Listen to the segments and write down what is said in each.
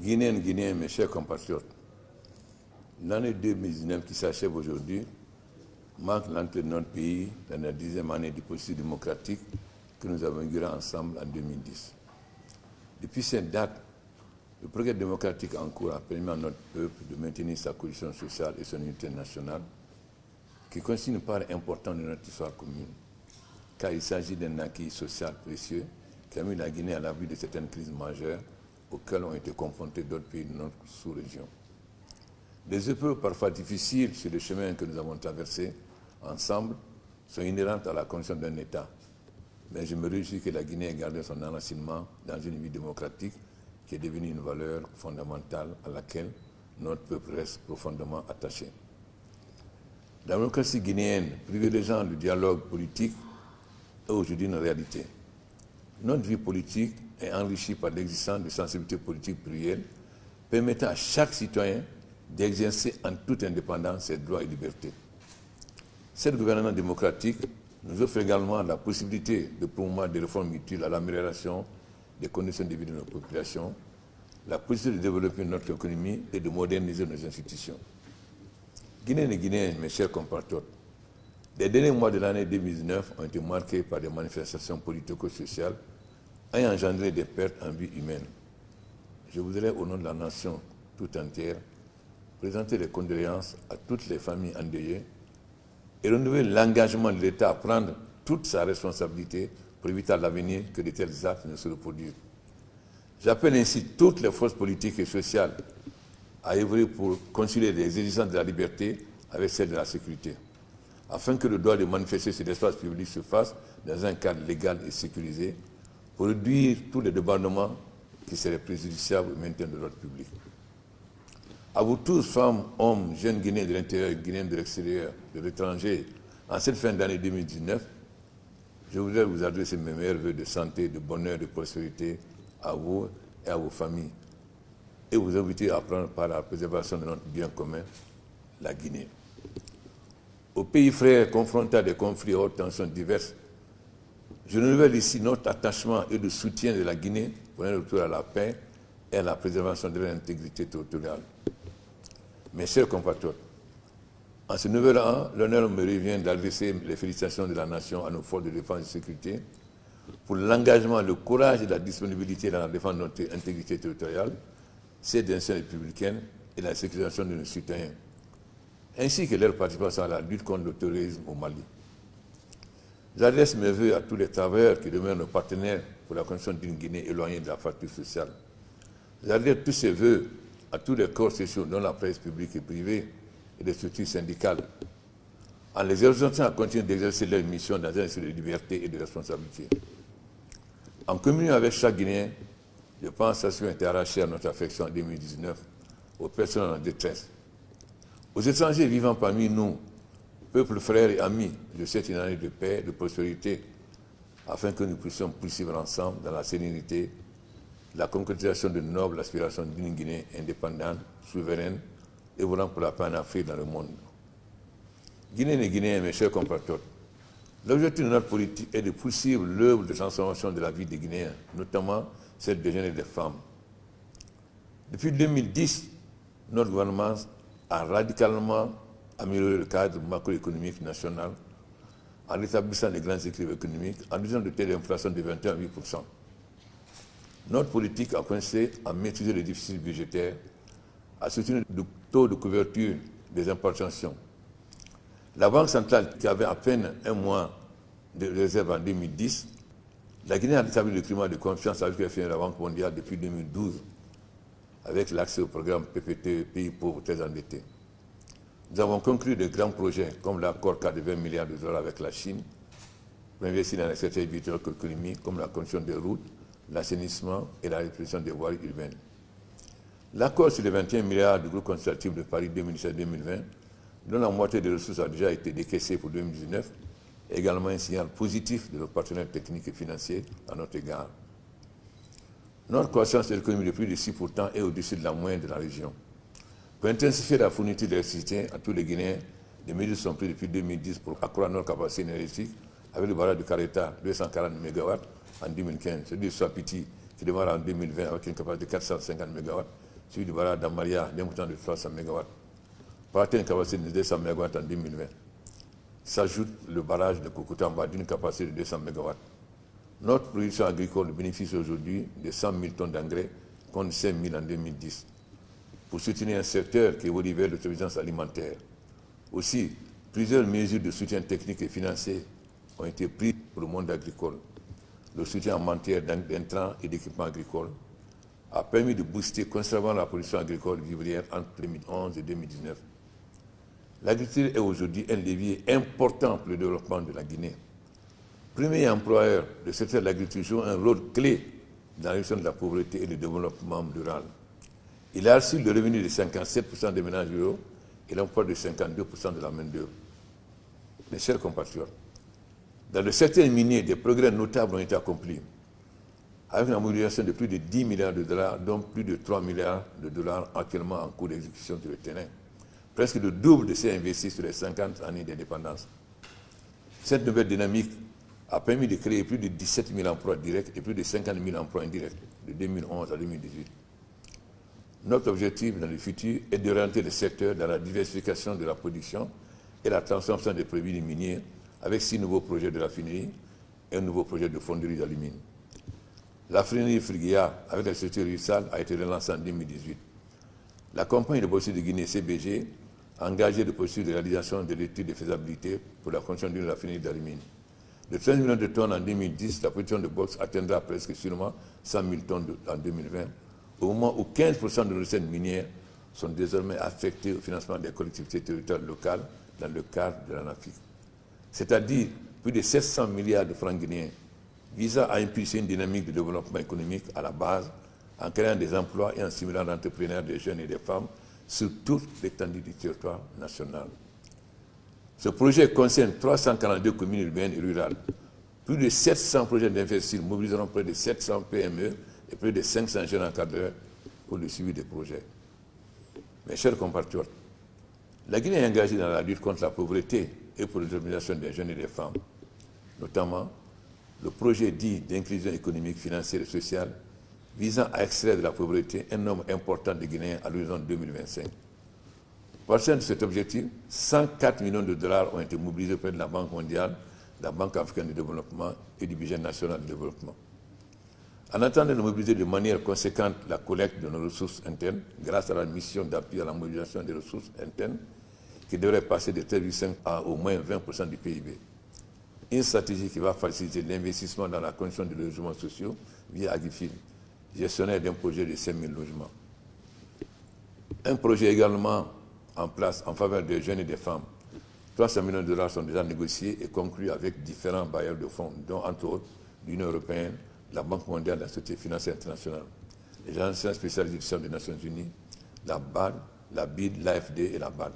Guinéennes, Guinéens, mes chers compatriotes, l'année 2019 qui s'achève aujourd'hui marque l'entrée de notre pays dans la 10e année du processus démocratique que nous avons inauguré ensemble en 2010. Depuis cette date, le progrès démocratique en cours a permis à notre peuple de maintenir sa cohésion sociale et son unité nationale, qui constitue une part importante de notre histoire commune, car il s'agit d'un acquis social précieux qui a mis la Guinée à l'abri de certaines crises majeures auxquelles ont été confrontés d'autres pays de notre sous-région. Les épreuves parfois difficiles sur le chemin que nous avons traversé ensemble sont inhérentes à la condition d'un État. Mais je me réjouis que la Guinée ait gardé son enracinement dans une vie démocratique qui est devenue une valeur fondamentale à laquelle notre peuple reste profondément attaché. La démocratie guinéenne, privilégiant le dialogue politique, est aujourd'hui une réalité. Notre vie politique est enrichie par l'existence de sensibilités politiques plurielles permettant à chaque citoyen d'exercer en toute indépendance ses droits et libertés. Cette gouvernance démocratique nous offre également la possibilité de promouvoir des réformes utiles à l'amélioration des conditions de vie de nos populations, la possibilité de développer notre économie et de moderniser nos institutions. Guinéennes et Guinéens, mes chers compatriotes, les derniers mois de l'année 2019 ont été marqués par des manifestations politico-sociales ayant engendré des pertes en vie humaine. Je voudrais, au nom de la nation tout entière, présenter les condoléances à toutes les familles endeuillées et renouveler l'engagement de l'État à prendre toute sa responsabilité pour éviter à l'avenir que de tels actes ne se reproduisent. J'appelle ainsi toutes les forces politiques et sociales à œuvrer pour concilier les exigences de la liberté avec celles de la sécurité, afin que le droit de manifester sur l'espace public se fasse dans un cadre légal et sécurisé pour réduire tous les débordements qui seraient préjudiciables au maintien de l'ordre public. À vous tous, femmes, hommes, jeunes Guinéens de l'intérieur et Guinéens de l'extérieur, de l'étranger, en cette fin d'année 2019, je voudrais vous adresser mes meilleurs vœux de santé, de bonheur, de prospérité à vous et à vos familles, et vous inviter à prendre part à la préservation de notre bien commun, la Guinée. Aux pays frères confrontés à des conflits et hautes tensions diverses, je renouvelle ici notre attachement et le soutien de la Guinée pour un retour à la paix et à la préservation de leur intégrité territoriale. Mes chers compatriotes, en ce nouvel an, l'honneur me revient d'adresser les félicitations de la nation à nos forces de défense et de sécurité pour l'engagement, le courage et la disponibilité dans la défense de notre intégrité territoriale, celle des nations républicaines et la sécurisation de nos citoyens, ainsi que leur participation à la lutte contre le terrorisme au Mali. J'adresse mes vœux à tous les travailleurs qui demeurent nos partenaires pour la construction d'une Guinée éloignée de la fracture sociale. J'adresse tous ces vœux à tous les corps sociaux, dont la presse publique et privée et les structures syndicales, en les exhortant à continuer d'exercer leur mission dans un esprit de liberté et de responsabilité. En communion avec chaque Guinéen, je pense à ceux qui ont été arrachés à notre affection en 2019, aux personnes en détresse. Aux étrangers vivant parmi nous, peuples frères et amis, je souhaite une année de paix, de prospérité, afin que nous puissions poursuivre ensemble dans la sérénité la concrétisation de nobles aspirations d'une Guinée indépendante, souveraine, œuvrant pour la paix en Afrique dans le monde. Guinéennes et Guinéens, mes chers compatriotes, l'objectif de notre politique est de poursuivre l'œuvre de transformation de la vie des Guinéens, notamment celle des jeunes et des femmes. Depuis 2010, notre gouvernement a radicalement amélioré le cadre macroéconomique national en rétablissant les grands équilibres économiques, en réduisant le taux d'inflation de 21,8%. Notre politique a consisté à maîtriser les déficits budgétaires, à soutenir le taux de couverture des importations. La Banque centrale, qui avait à peine un mois de réserve en 2010, la Guinée a établi le climat de confiance avec la Banque mondiale depuis 2012, avec l'accès au programme PPT, Pays pauvres très endettés. Nous avons conclu de grands projets comme l'accord cadre de 20 milliards de dollars avec la Chine, pour investir dans les secteurs vitaux économiques comme la construction des routes, l'assainissement et la répression des voiries urbaines. L'accord sur les 21 milliards du groupe consultatif de Paris 2017-2020, dont la moitié des ressources a déjà été décaissée pour 2019, est également un signal positif de nos partenaires techniques et financiers à notre égard. Notre croissance de l'économie de plus de 6% est au-dessus de la moyenne de la région. Pour intensifier la fourniture d'électricité à tous les Guinéens, des mesures sont prises depuis 2010 pour accroître notre capacité énergétique avec le barrage de Careta, 240 MW en 2015, celui de Swapiti qui démarre en 2020 avec une capacité de 450 MW, celui du barrage d'Amaria d'un montant de 300 MW, pour atteindre une capacité de 200 MW en 2020. S'ajoute le barrage de Kokotamba d'une capacité de 200 MW. Notre production agricole bénéficie aujourd'hui de 100 000 tonnes d'engrais contre 5 000 en 2010, pour soutenir un secteur qui évolue vers l'autosuffisance alimentaire. Aussi, plusieurs mesures de soutien technique et financier ont été prises pour le monde agricole. Le soutien en matière d'intrants et d'équipements agricoles a permis de booster constamment la production agricole vivrière entre 2011 et 2019. L'agriculture est aujourd'hui un levier important pour le développement de la Guinée. Premier employeur, le secteur de l'agriculture joue un rôle clé dans la réduction de la pauvreté et le développement rural. Il a assuré le revenu de 57% des ménages ruraux et l'emploi de 52% de la main-d'œuvre. Mes chers compatriotes, dans le secteur minier, des progrès notables ont été accomplis, avec la mobilisation de plus de 10 milliards de dollars, dont plus de 3 milliards de dollars actuellement en cours d'exécution sur le terrain, presque le double de ces investis sur les 50 années d'indépendance. Cette nouvelle dynamique a permis de créer plus de 17 000 emplois directs et plus de 50 000 emplois indirects de 2011 à 2018. Notre objectif dans le futur est d'orienter le secteur dans la diversification de la production et la transformation des produits miniers avec 6 nouveaux projets de raffinerie et un nouveau projet de fonderie d'alumine. La raffinerie Friguia avec la société Rissal a été relancée en 2018. La compagnie de bourse de Guinée, CBG, a engagé le processus de réalisation de l'étude de faisabilité pour la construction d'une raffinerie d'alumine. De 13 millions de tonnes en 2010, la production de boxe atteindra presque sûrement 100 000 tonnes en 2020, au moment où 15% de nos recettes minières sont désormais affectées au financement des collectivités territoriales locales dans le cadre de l'ANAFIC. C'est-à-dire plus de 700 milliards de francs guinéens, visant à impulser une dynamique de développement économique à la base, en créant des emplois et en stimulant l'entrepreneuriat des jeunes et des femmes sur toute l'étendue du territoire national. Ce projet concerne 342 communes urbaines et rurales. Plus de 700 projets d'investissement mobiliseront près de 700 PME et près de 500 jeunes encadreurs pour le suivi des projets. Mes chers compatriotes, la Guinée est engagée dans la lutte contre la pauvreté et pour l'autonomisation des jeunes et des femmes, notamment le projet dit d'inclusion économique, financière et sociale visant à extraire de la pauvreté un nombre important de Guinéens à l'horizon 2025. Pour atteindre cet objectif, 104 millions de dollars ont été mobilisés auprès de la Banque mondiale, la Banque africaine de développement et du budget national de développement. En attendant de mobiliser de manière conséquente la collecte de nos ressources internes, grâce à la mission d'appui à la mobilisation des ressources internes, qui devrait passer de 13,5 à au moins 20% du PIB. Une stratégie qui va faciliter l'investissement dans la construction de logements sociaux via Agrifil, gestionnaire d'un projet de 5 000 logements. Un projet également en place en faveur des jeunes et des femmes. 300 millions de dollars sont déjà négociés et conclus avec différents bailleurs de fonds, dont entre autres l'Union européenne, la Banque mondiale, la Société financière internationale, les agences spéciales des Nations Unies, la BAD, la BID, l'AFD et la BAD.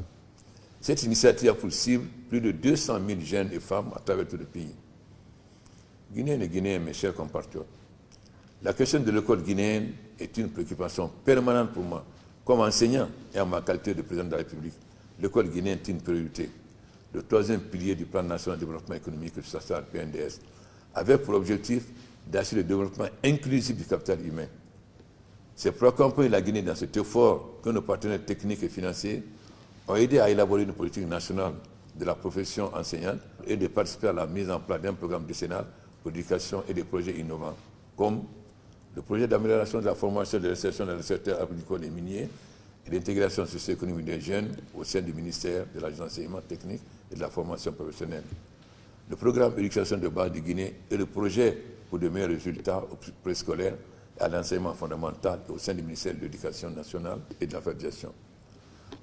Cette initiative a pour cible plus de 200 000 jeunes et femmes à travers tout le pays. Guinéennes et Guinéens, mes chers compatriotes, la question de l'école guinéenne est une préoccupation permanente pour moi. Comme enseignant et en ma qualité de président de la République, l'école guinéenne est une priorité. Le troisième pilier du plan national de développement économique et social PNDS, avec pour objectif d'assurer le développement inclusif du capital humain. C'est pour accompagner la Guinée dans cet effort que nos partenaires techniques et financiers ont aidé à élaborer une politique nationale de la profession enseignante et de participer à la mise en place d'un programme décennal pour l'éducation et des projets innovants, comme le projet d'amélioration de la formation et de l'insertion dans le secteur agricole et minier et l'intégration socio-économique des jeunes au sein du ministère de l'Agence d'enseignement technique et de la formation professionnelle. Le programme éducation de base de Guinée est le projet pour de meilleurs résultats au préscolaire et à l'enseignement fondamental au sein du ministère de l'Éducation nationale et de l'alphabétisation.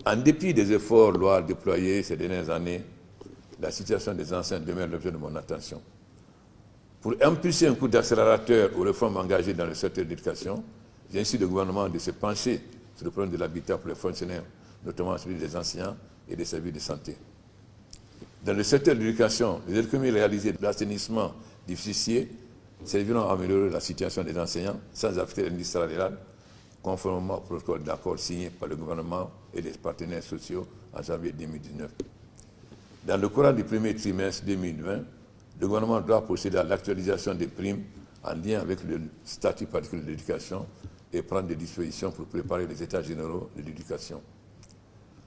En dépit des efforts lourds déployés ces dernières années, la situation des enseignants demeure l'objet de mon attention. Pour impulser un coup d'accélérateur aux réformes engagées dans le secteur de l'éducation, j'incite le gouvernement de se pencher sur le problème de l'habitat pour les fonctionnaires, notamment celui des enseignants et des services de santé. Dans le secteur de l'éducation, les économies réalisées de l'assainissement difficile serviront à améliorer la situation des enseignants sans affecter l'indice salarial, conformément au protocole d'accord signé par le gouvernement et les partenaires sociaux en janvier 2019. Dans le courant du premier trimestre 2020, le gouvernement doit procéder à l'actualisation des primes en lien avec le statut particulier de l'éducation et prendre des dispositions pour préparer les états généraux de l'éducation.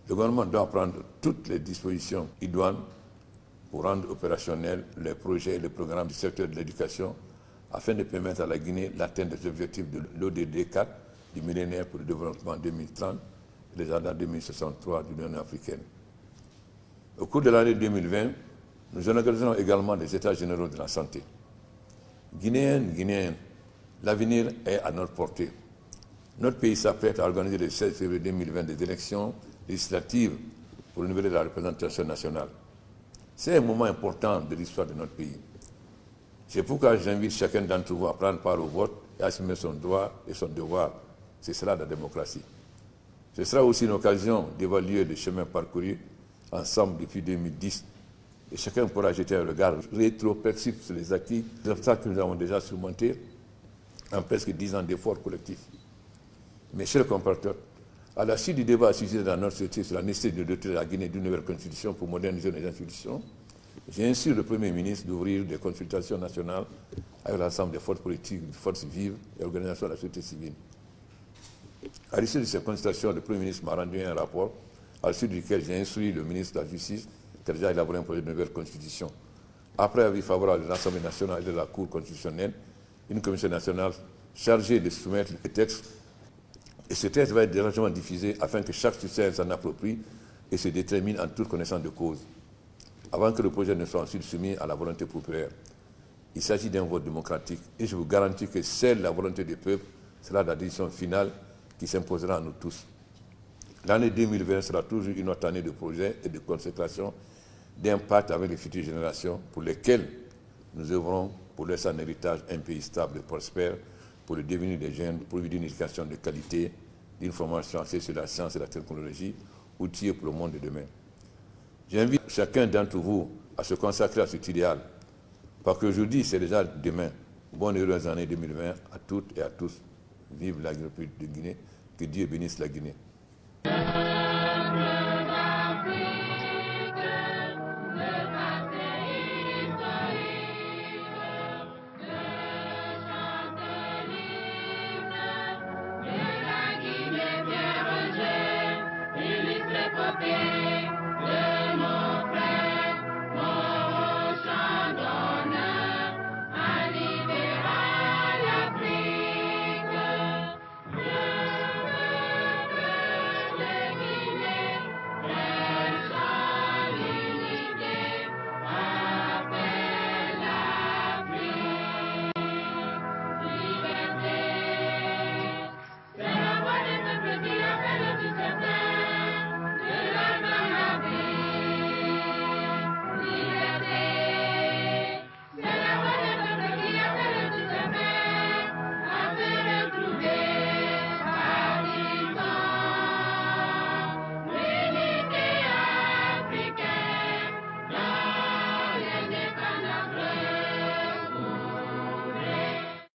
Le gouvernement doit prendre toutes les dispositions idoines pour rendre opérationnels les projets et les programmes du secteur de l'éducation afin de permettre à la Guinée l'atteinte des objectifs de l'ODD 4 du millénaire pour le développement 2030 et les agenda 2063 de l'Union africaine. Au cours de l'année 2020, nous organiserons également les états généraux de la santé. Guinéens, l'avenir est à notre portée. Notre pays s'apprête à organiser le 16 février 2020 des élections législatives pour renouveler la représentation nationale. C'est un moment important de l'histoire de notre pays. C'est pourquoi j'invite chacun d'entre vous à prendre part au vote et à assumer son droit et son devoir. C'est cela la démocratie. Ce sera aussi une occasion d'évaluer le chemin parcouru ensemble depuis 2010. Et chacun pourra jeter un regard rétrospectif sur les acquis, les obstacles que nous avons déjà surmontés en presque 10 ans d'efforts collectifs. Mes chers compatriotes, à la suite du débat suscité dans notre société sur la nécessité de doter la Guinée d'une nouvelle constitution pour moderniser les institutions, j'ai instruit le Premier ministre d'ouvrir des consultations nationales avec l'ensemble des forces politiques, des forces vives et organisations de la société civile. À l'issue de ces consultations, le Premier ministre m'a rendu un rapport à l'issue duquel j'ai instruit le ministre de la Justice qui a déjà élaboré un projet de nouvelle constitution. Après avis favorable de l'Assemblée nationale et de la Cour constitutionnelle, une commission nationale chargée de soumettre le texte. Et ce texte va être largement diffusé afin que chaque citoyen s'en approprie et se détermine en toute connaissance de cause, avant que le projet ne soit ensuite soumis à la volonté populaire. Il s'agit d'un vote démocratique et je vous garantis que seule la volonté du peuple sera la décision finale qui s'imposera à nous tous. L'année 2020 sera toujours une autre année de projets et de consécration d'impact avec les futures générations pour lesquelles nous œuvrons pour laisser en héritage un pays stable et prospère, pour le devenir des jeunes, pourvu d'une éducation de qualité, d'une formation axée sur la science et la technologie, outillés pour le monde de demain. J'invite chacun d'entre vous à se consacrer à cet idéal, parce qu'aujourd'hui, c'est déjà demain. Bonne et heureuse année 2020 à toutes et à tous. Vive la République de Guinée, que Dieu bénisse la Guinée.